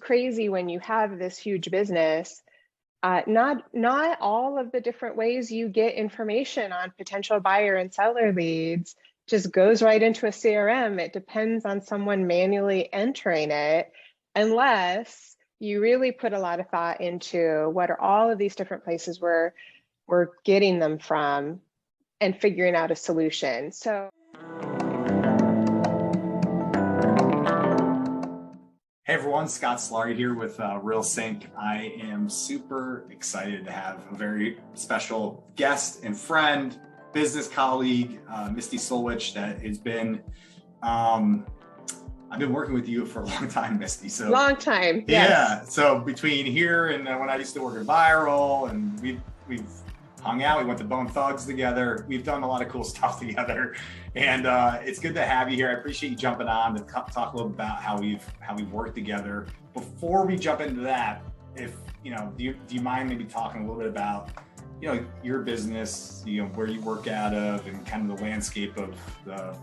crazy when you have this huge business. Not all of the different ways you get information on potential buyer and seller leads just goes right into a CRM. It depends on someone manually entering it, unless you really put a lot of thought into what are all of these different places where we're getting them from and figuring out a solution. So. Hey everyone, Scott Sillari here with Real Synch. I am super excited to have a very special guest and friend, business colleague, Misty Soldwisch, that has been, I've been working with you for a long time, Misty. So long time, yes. Yeah, so between here and when I used to work at Viral, and we've hung out, we went to Bone Thugs together. We've done a lot of cool stuff together, and it's good to have you here. I appreciate you jumping on to talk a little about how we've worked together. Before we jump into that, if do you mind maybe talking a little bit about your business, where you work out of, and kind of the landscape of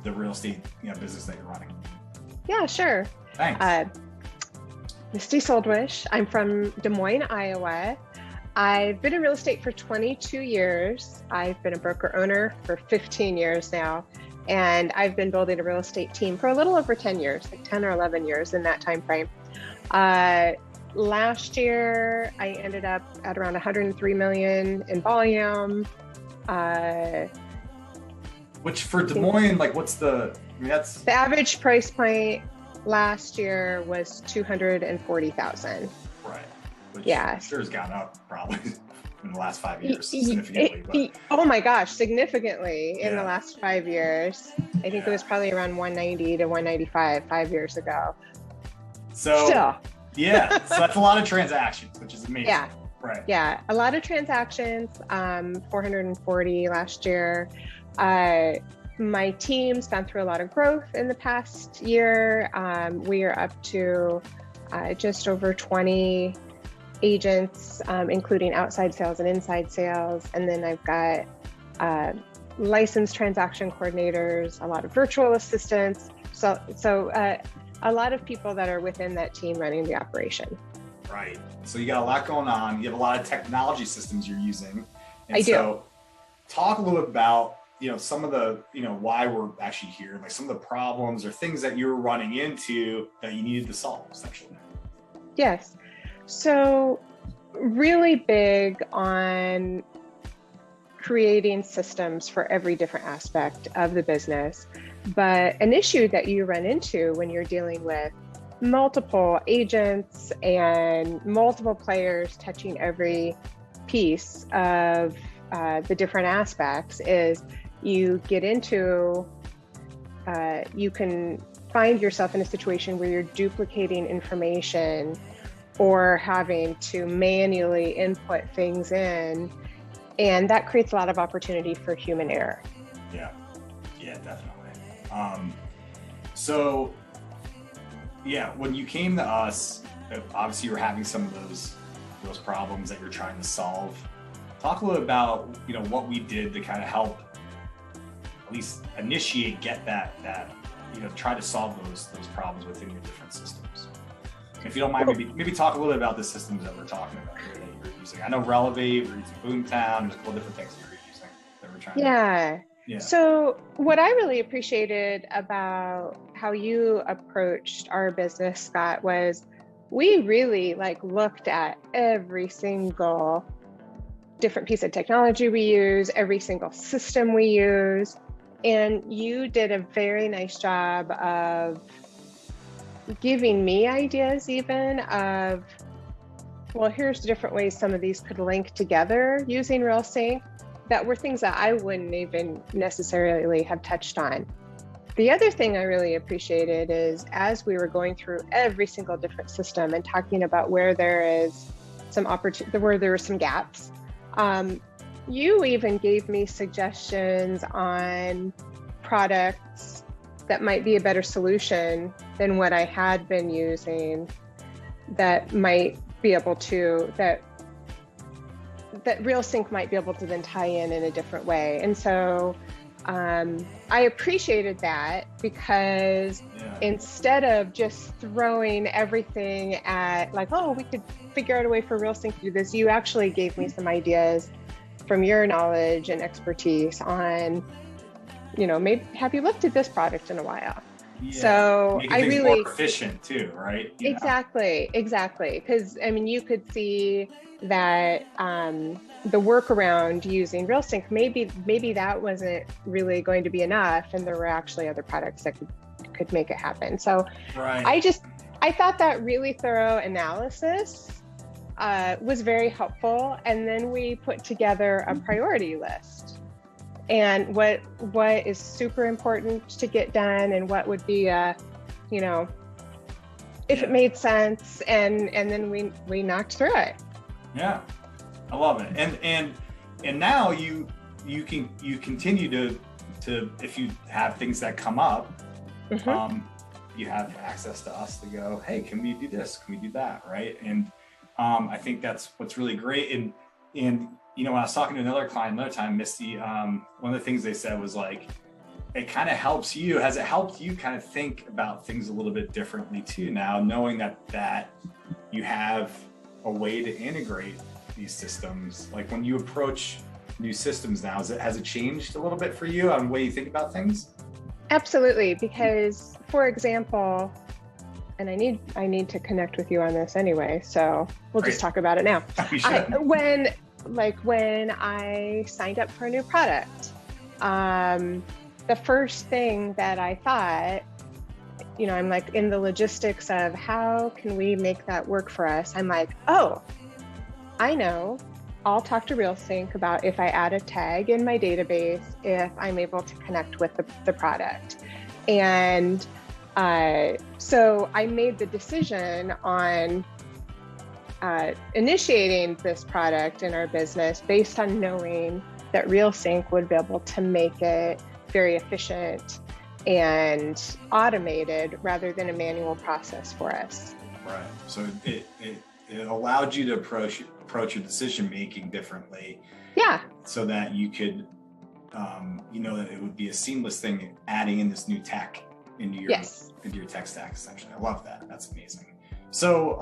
the real estate business that you're running? Yeah, sure. Thanks. Misty Soldwisch. I'm from Des Moines, Iowa. I've been in real estate for 22 years. I've been a broker owner for 15 years now. And I've been building a real estate team for a little over 10 years, like 10 or 11 years in that time frame. Last year, I ended up at around 103 million in volume. Which for Des Moines, what's that's the average price point last year was 240,000. Right. Which yeah, I'm sure has gone up probably in the last 5 years significantly. Oh my gosh, significantly in the last 5 years. I think it was probably around 190 to 195 5 years ago. So still. Yeah, so that's a lot of transactions, which is amazing. Yeah. Right. Yeah, a lot of transactions, 440 last year. My team's gone through a lot of growth in the past year. We are up to just over 20 agents, including outside sales and inside sales. And then I've got licensed transaction coordinators, a lot of virtual assistants. So a lot of people that are within that team running the operation. Right. So you got a lot going on. You have a lot of technology systems you're using. And I do. So talk a little bit about, some of the, why we're actually here, like some of the problems or things that you're running into that you needed to solve, essentially. Yes. So really big on creating systems for every different aspect of the business. But an issue that you run into when you're dealing with multiple agents and multiple players touching every piece of the different aspects is you get into, you can find yourself in a situation where you're duplicating information or having to manually input things in, and that creates a lot of opportunity for human error. Yeah, definitely. So when you came to us, obviously you were having some of those problems that you're trying to solve. Talk a little about what we did to kind of help at least initiate, get that try to solve those problems within your different systems. If you don't mind, maybe talk a little bit about the systems that we're talking about here that you're using. I know Relevate, we're using Boomtown, there's a couple different things that you're using that we're trying to. Yeah. So what I really appreciated about how you approached our business, Scott, was we really looked at every single different piece of technology we use, every single system we use. And you did a very nice job of giving me ideas even of, well, here's different ways some of these could link together using RealSync that were things that I wouldn't even necessarily have touched on. The other thing I really appreciated is as we were going through every single different system and talking about where there is some opportunity, where there were some gaps, you even gave me suggestions on products that might be a better solution than what I had been using that might be able to, that RealSync might be able to then tie in a different way. And so I appreciated that because instead of just throwing everything at like, oh, we could figure out a way for RealSync to do this, you actually gave me some ideas from your knowledge and expertise on, maybe have you looked at this product in a while? Yeah. So Making I things really more efficient too, right? Exactly. Because you could see that the workaround using RealSync, maybe that wasn't really going to be enough, and there were actually other products that could make it happen. So I thought that really thorough analysis was very helpful, and then we put together a priority list and what is super important to get done, and what would be if it made sense, and then we knocked through it. Yeah, I love it. And now you continue to if you have things that come up, you have access to us to go, hey, can we do this? Can we do that? Right. And I think that's what's really great. And when I was talking to another client another time, Misty, one of the things they said was like, it kind of helps you. Has it helped you kind of think about things a little bit differently too now, knowing that you have a way to integrate these systems? Like when you approach new systems now, has it changed a little bit for you on the way you think about things? Absolutely, because for example, and I need to connect with you on this anyway, so we'll just talk about it now. When I signed up for a new product, the first thing that I thought, I'm like in the logistics of how can we make that work for us? I'm like, oh, I know. I'll talk to RealSync about if I add a tag in my database, if I'm able to connect with the product. And so I made the decision on initiating this product in our business based on knowing that RealSync would be able to make it very efficient and automated rather than a manual process for us. Right. So it allowed you to approach your decision making differently. Yeah. So that you could, that it would be a seamless thing adding in this new tech into your tech stack. Essentially, I love that. That's amazing. So,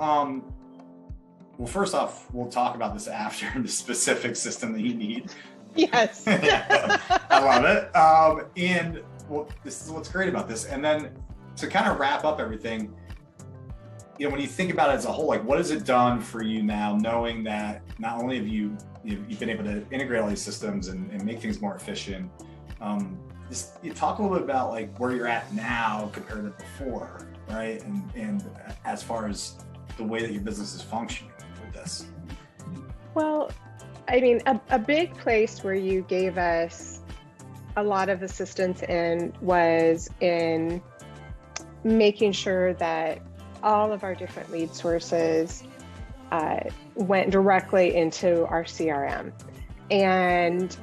well, first off, we'll talk about this after the specific system that you need. Yes. I love it. And well, this is what's great about this. And then to kind of wrap up everything, when you think about it as a whole, like what has it done for you now, knowing that not only have you've been able to integrate all these systems and make things more efficient, you talk a little bit about like where you're at now compared to before, right? And as far as the way that your business is functioning with this. Well, a big place where you gave us a lot of assistance in was in making sure that all of our different lead sources went directly into our CRM. And,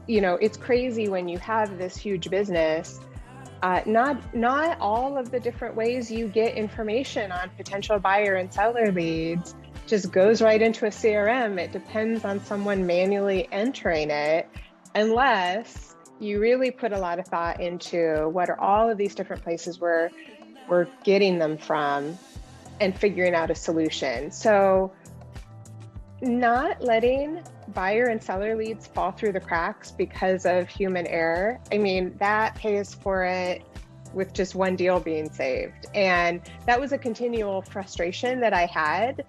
it's crazy when you have this huge business, not all of the different ways you get information on potential buyer and seller leads just goes right into a CRM. It depends on someone manually entering it, unless you really put a lot of thought into what are all of these different places where we're getting them from and figuring out a solution. So not letting buyer and seller leads fall through the cracks because of human error, that pays for it with just one deal being saved. And that was a continual frustration that I had.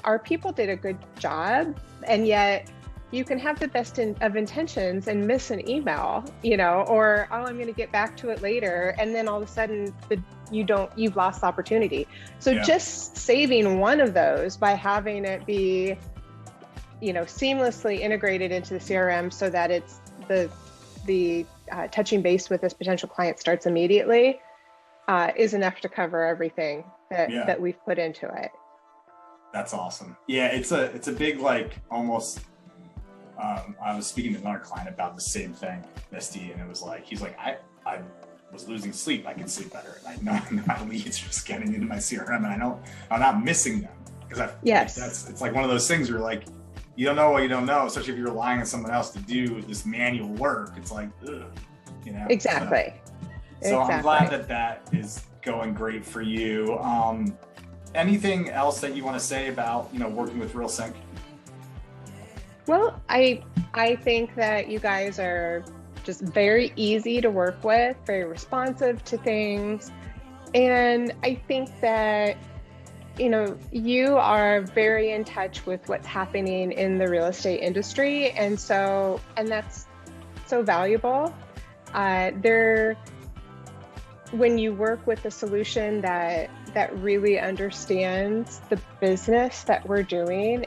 Our people did a good job, and yet you can have the best of intentions and miss an email, or, oh, I'm going to get back to it later. And then all of a sudden you've lost the opportunity. So just saving one of those by having it be, seamlessly integrated into the CRM so that it's the touching base with this potential client starts immediately is enough to cover everything that we've put into it. That's awesome. Yeah, it's a big, like, almost, I was speaking to another client about the same thing, Misty, and it was like, he's like, I was losing sleep. I can sleep better at night. No, my leads are just getting into my CRM, and I'm not missing them. Because it's like one of those things where like, you don't know what you don't know, especially if you're relying on someone else to do this manual work. It's like, ugh. you know? Exactly. So I'm glad that is going great for you. Anything else that you want to say about, working with RealSync? Well, I think that you guys are just very easy to work with, very responsive to things. And I think that, you are very in touch with what's happening in the real estate industry. And that's so valuable. When you work with a solution that really understands the business that we're doing,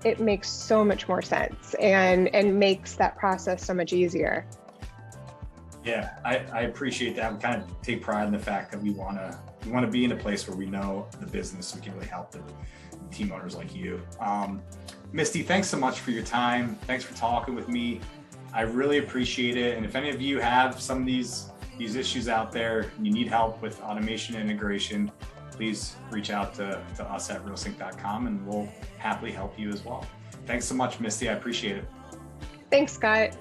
it makes so much more sense and makes that process so much easier. Yeah, I appreciate that. We kind of take pride in the fact that we want to be in a place where we know the business, so we can really help the team owners like you. Misty, thanks so much for your time. Thanks for talking with me. I really appreciate it. And if any of you have some of these issues out there, and you need help with automation integration, please reach out to us at realsync.com and we'll happily help you as well. Thanks so much, Misty. I appreciate it. Thanks, Scott.